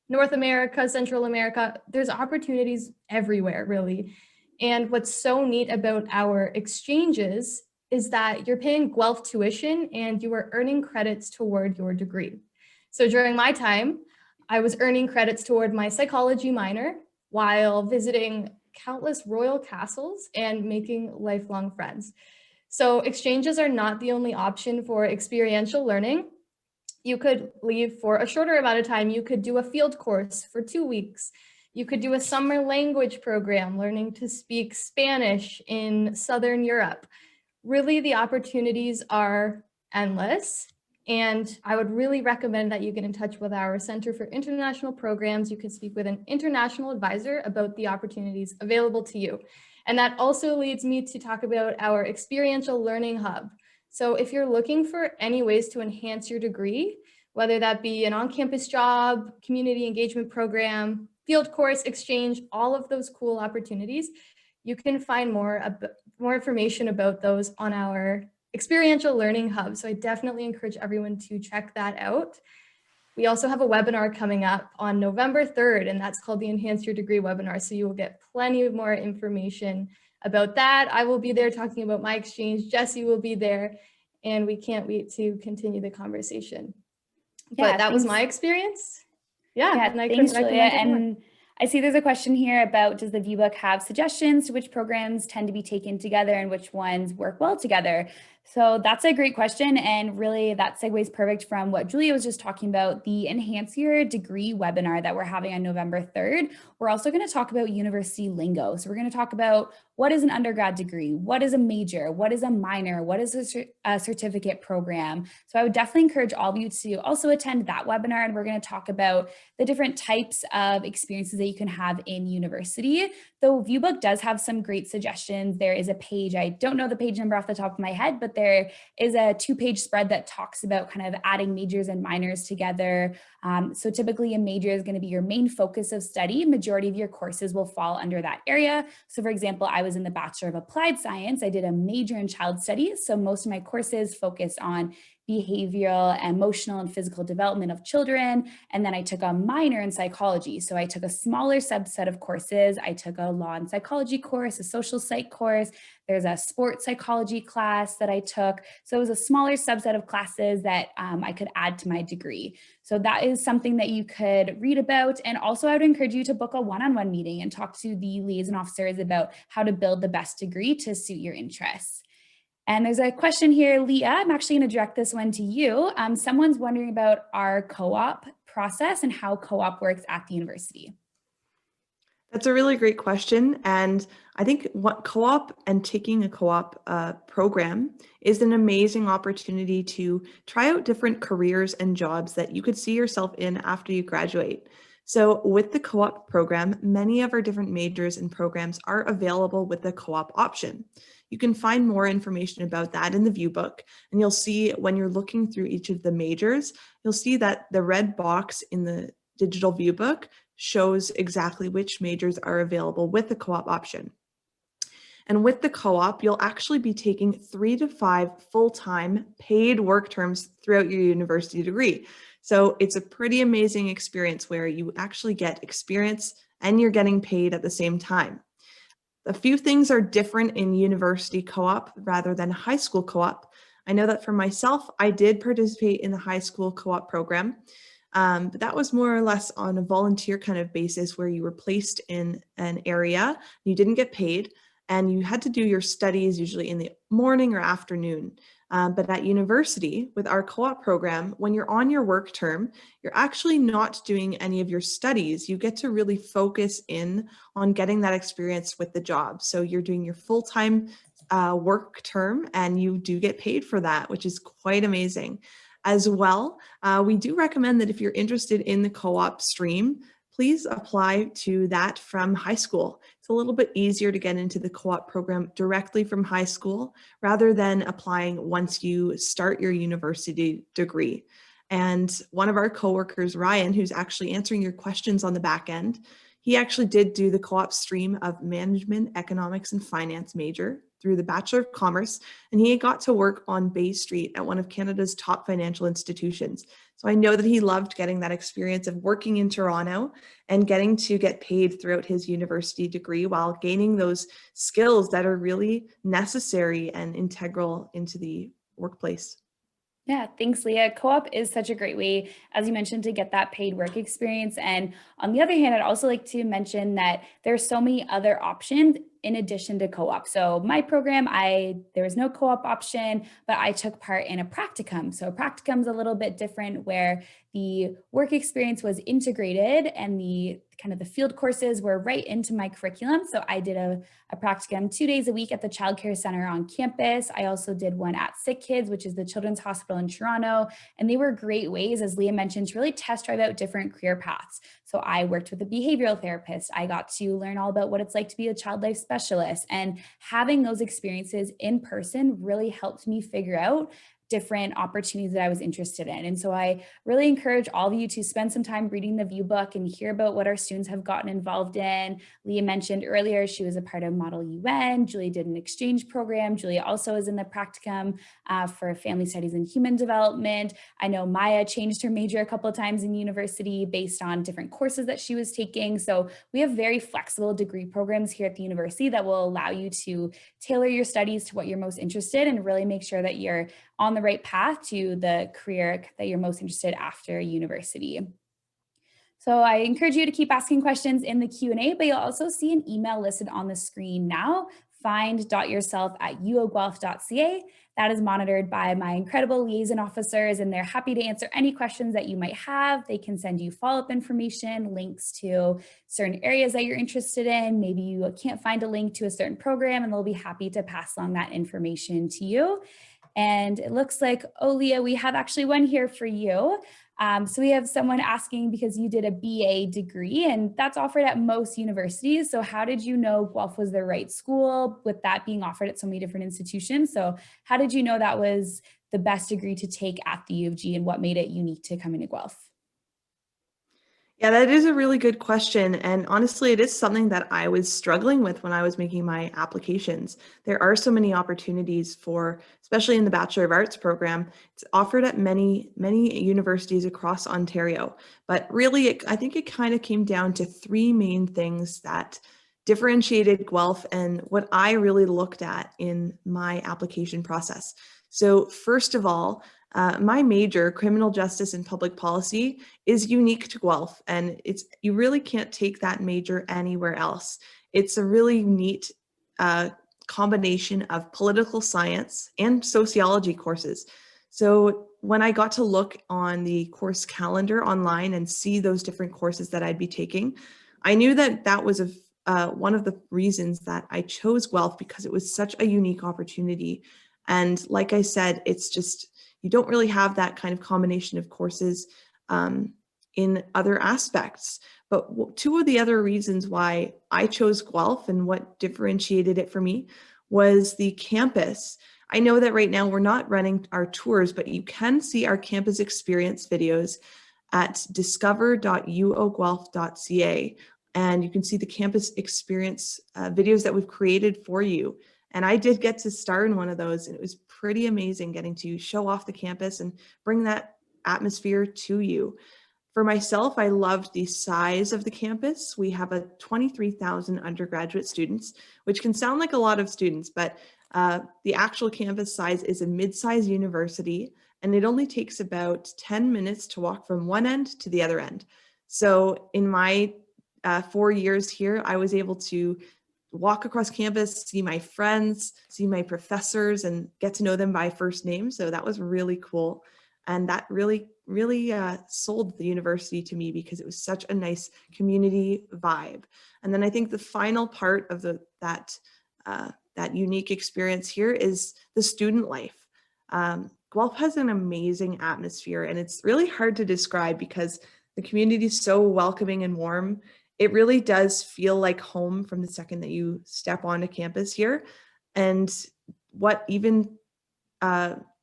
S4: North America, Central America, there's opportunities everywhere, really. And what's so neat about our exchanges is that you're paying Guelph tuition and you are earning credits toward your degree. So during my time, I was earning credits toward my psychology minor while visiting countless royal castles and making lifelong friends. So exchanges are not the only option for experiential learning. You could leave for a shorter amount of time. You could do a field course for 2 weeks. You could do a summer language program, learning to speak Spanish in Southern Europe. Really, the opportunities are endless. And I would really recommend that you get in touch with our Center for International Programs. You can speak with an international advisor about the opportunities available to you. And that also leads me to talk about our experiential learning hub. So if you're looking for any ways to enhance your degree, whether that be an on-campus job, community engagement program, field course, exchange, all of those cool opportunities, you can find more information about those on our experiential learning hub. So I definitely encourage everyone to check that out. We also have a webinar coming up on November 3rd, and that's called the Enhance Your Degree webinar. So you will get plenty of more information about that. I will be there talking about my exchange. Jesse will be there, and we can't wait to continue the conversation.
S1: Yeah,
S4: but that was my experience.
S1: Yeah,
S4: and I
S1: thanks,
S4: couldn't
S1: Julia.
S4: recommend it more.
S1: And I see there's a question here about, does the VIEWBOOK have suggestions to which programs tend to be taken together and which ones work well together? So that's a great question. And really that segues perfect from what Julia was just talking about, the Enhance Your Degree webinar that we're having on November 3rd. We're also going to talk about university lingo. So we're going to talk about what is an undergrad degree, what is a major, what is a minor, what is a certificate program. So I would definitely encourage all of you to also attend that webinar. And we're going to talk about the different types of experiences that you can have in university. Though VIEWBOOK does have some great suggestions. There is a page, I don't know the page number off the top of my head, but there is a 2-page spread that talks about kind of adding majors and minors together. So typically a major is going to be your main focus of study. Majority of your courses will fall under that area. So for example, I was in the Bachelor of Applied Science. I did a major in child studies. So most of my courses focus on behavioral, emotional, and physical development of children. And then I took a minor in psychology. So I took a smaller subset of courses. I took a law and psychology course, a social psych course. There's a sports psychology class that I took. So it was a smaller subset of classes that I could add to my degree. So that is something that you could read about. And also I would encourage you to book a one-on-one meeting and talk to the liaison officers about how to build the best degree to suit your interests. And there's a question here, Leah, I'm actually going to direct this one to you. Someone's wondering about our co-op process and how co-op works at the university.
S3: That's a really great question. And I think what co-op and taking a co-op program is an amazing opportunity to try out different careers and jobs that you could see yourself in after you graduate. So with the co-op program, many of our different majors and programs are available with the co-op option. You can find more information about that in the VIEWBOOK, and you'll see when you're looking through each of the majors, you'll see that the red box in the digital VIEWBOOK shows exactly which majors are available with the co-op option. And with the co-op, you'll actually be taking 3 to 5 full-time paid work terms throughout your university degree. So it's a pretty amazing experience where you actually get experience and you're getting paid at the same time. A few things are different in university co-op rather than high school co-op. I know that for myself, I did participate in the high school co-op program, but that was more or less on a volunteer kind of basis where you were placed in an area, you didn't get paid, and you had to do your studies usually in the morning or afternoon. But at university, with our co-op program, when you're on your work term, you're actually not doing any of your studies. You get to really focus in on getting that experience with the job. So you're doing your full-time work term and you do get paid for that, which is quite amazing. As well, we do recommend that if you're interested in the co-op stream, please apply to that from high school. It's a little bit easier to get into the co-op program directly from high school rather than applying once you start your university degree. And one of our coworkers, Ryan, who's actually answering your questions on the back end, he actually did do the co-op stream of management, economics, and finance major through the Bachelor of Commerce, and he got to work on Bay Street at one of Canada's top financial institutions. So I know that he loved getting that experience of working in Toronto and getting to get paid throughout his university degree while gaining those skills that are really necessary and integral into the workplace.
S1: Yeah, thanks, Leah. Co-op is such a great way, as you mentioned, to get that paid work experience. And on the other hand, I'd also like to mention that there's so many other options in addition to co-op. So my program, there was no co-op option, but I took part in a practicum. So a practicum is a little bit different where the work experience was integrated and the field courses were right into my curriculum. So I did a practicum 2 days a week at the Child Care Center on campus. I also did one at Sick Kids, which is the Children's Hospital in Toronto. And they were great ways, as Leah mentioned, to really test drive out different career paths. So I worked with a behavioral therapist. I got to learn all about what it's like to be a child life specialist. And having those experiences in person really helped me figure out different opportunities that I was interested in. And so I really encourage all of you to spend some time reading the VIEWBOOK and hear about what our students have gotten involved in. Leah mentioned earlier, she was a part of Model UN. Julie did an exchange program. Julia also is in the practicum for family studies and human development. I know Maya changed her major a couple of times in university based on different courses that she was taking. So we have very flexible degree programs here at the university that will allow you to tailor your studies to what you're most interested in and really make sure that you're on the right path to the career that you're most interested after university. So I encourage you to keep asking questions in the Q&A, but you'll also see an email listed on the screen now, find.yourself@uoguelph.ca. That is monitored by my incredible liaison officers, and they're happy to answer any questions that you might have. They can send you follow-up information, links to certain areas that you're interested in. Maybe you can't find a link to a certain program, and they'll be happy to pass along that information to you. And it looks like, oh, Leah, we have actually one here for you. So we have someone asking because you did a BA degree and that's offered at most universities. So how did you know Guelph was the right school with that being offered at so many different institutions? So how did you know that was the best degree to take at the U of G and what made it unique to coming to Guelph?
S3: Yeah, that is a really good question. And honestly, it is something that I was struggling with when I was making my applications. There are so many opportunities for, especially in the Bachelor of Arts program, it's offered at many universities across Ontario. But really, I think it kind of came down to three main things that differentiated Guelph and what I really looked at in my application process. So first of all, my major, criminal justice and public policy, is unique to Guelph, and you really can't take that major anywhere else. It's a really neat combination of political science and sociology courses. So when I got to look on the course calendar online and see those different courses that I'd be taking, I knew that that was one of the reasons that I chose Guelph, because it was such a unique opportunity. And like I said, it's just, you don't really have that kind of combination of courses in other aspects. But two of the other reasons why I chose Guelph and what differentiated it for me was the campus. I know that right now we're not running our tours, but you can see our campus experience videos at discover.uoguelph.ca. And you can see the campus experience videos that we've created for you. And I did get to star in one of those, and it was pretty amazing getting to show off the campus and bring that atmosphere to you. For myself, I loved the size of the campus. We have 23,000 undergraduate students, which can sound like a lot of students, but the actual campus size is a mid-sized university, and it only takes about 10 minutes to walk from one end to the other end. So in my 4 years here, I was able to walk across campus, see my friends, see my professors, and get to know them by first name. So that was really cool. And that really sold the university to me because it was such a nice community vibe. And then I think the final part of that unique experience here is the student life. Guelph has an amazing atmosphere, and it's really hard to describe because the community is so welcoming and warm. It really does feel like home from the second that you step onto campus here. And what even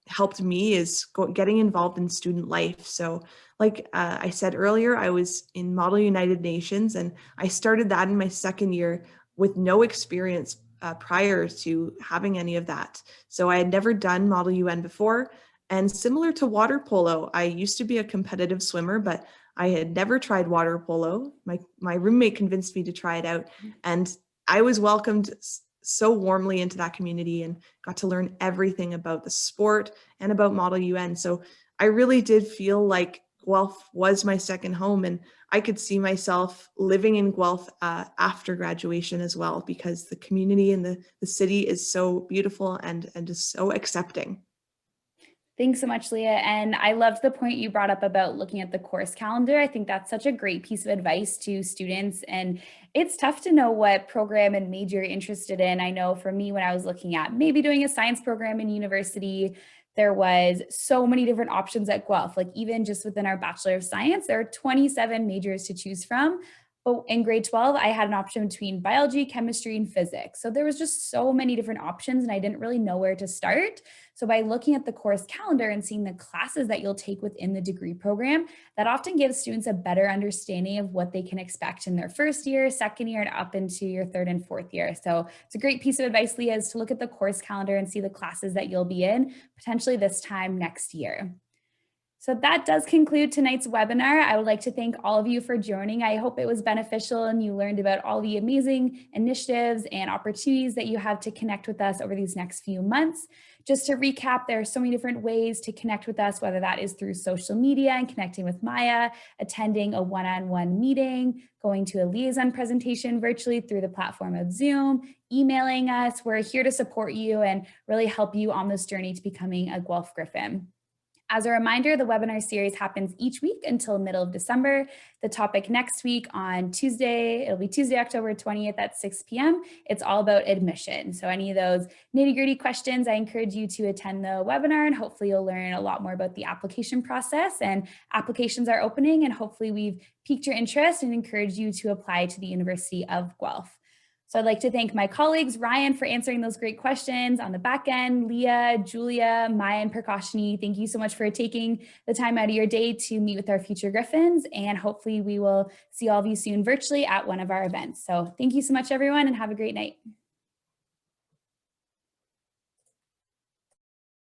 S3: helped me is getting involved in student life. So like I said earlier, I was in Model United Nations, and I started that in my second year with no experience prior to having any of that. So I had never done Model UN before. And similar to water polo, I used to be a competitive swimmer, but I had never tried water polo. My roommate convinced me to try it out, and I was welcomed so warmly into that community and got to learn everything about the sport and about Model UN. So I really did feel like Guelph was my second home, and I could see myself living in Guelph after graduation as well, because the community and the city is so beautiful and just so accepting.
S1: Thanks so much, Leah. And I loved the point you brought up about looking at the course calendar. I think that's such a great piece of advice to students. And it's tough to know what program and major you're interested in. I know for me, when I was looking at maybe doing a science program in university, there was so many different options at Guelph. Like even just within our Bachelor of Science, there are 27 majors to choose from. But in grade 12, I had an option between biology, chemistry, and physics. So there was just so many different options, and I didn't really know where to start. So by looking at the course calendar and seeing the classes that you'll take within the degree program, that often gives students a better understanding of what they can expect in their first year, second year, and up into your third and fourth year. So it's a great piece of advice, Leah, is to look at the course calendar and see the classes that you'll be in potentially this time next year. So that does conclude tonight's webinar. I would like to thank all of you for joining. I hope it was beneficial and you learned about all the amazing initiatives and opportunities that you have to connect with us over these next few months. Just to recap, there are so many different ways to connect with us, whether that is through social media and connecting with Maya, attending a one-on-one meeting, going to a liaison presentation virtually through the platform of Zoom, emailing us. We're here to support you and really help you on this journey to becoming a Guelph Griffin. As a reminder, the webinar series happens each week until middle of December. The topic next week on Tuesday, it'll be Tuesday, October 20th at 6 p.m. It's all about admission. So any of those nitty-gritty questions, I encourage you to attend the webinar, and hopefully you'll learn a lot more about the application process. And applications are opening, and hopefully we've piqued your interest and encouraged you to apply to the University of Guelph. So I'd like to thank my colleagues, Ryan, for answering those great questions on the back end, Leah, Julia, Maya, and Prakashini. Thank you so much for taking the time out of your day to meet with our future Griffins, and hopefully we will see all of you soon virtually at one of our events. So thank you so much, everyone, and have a great night.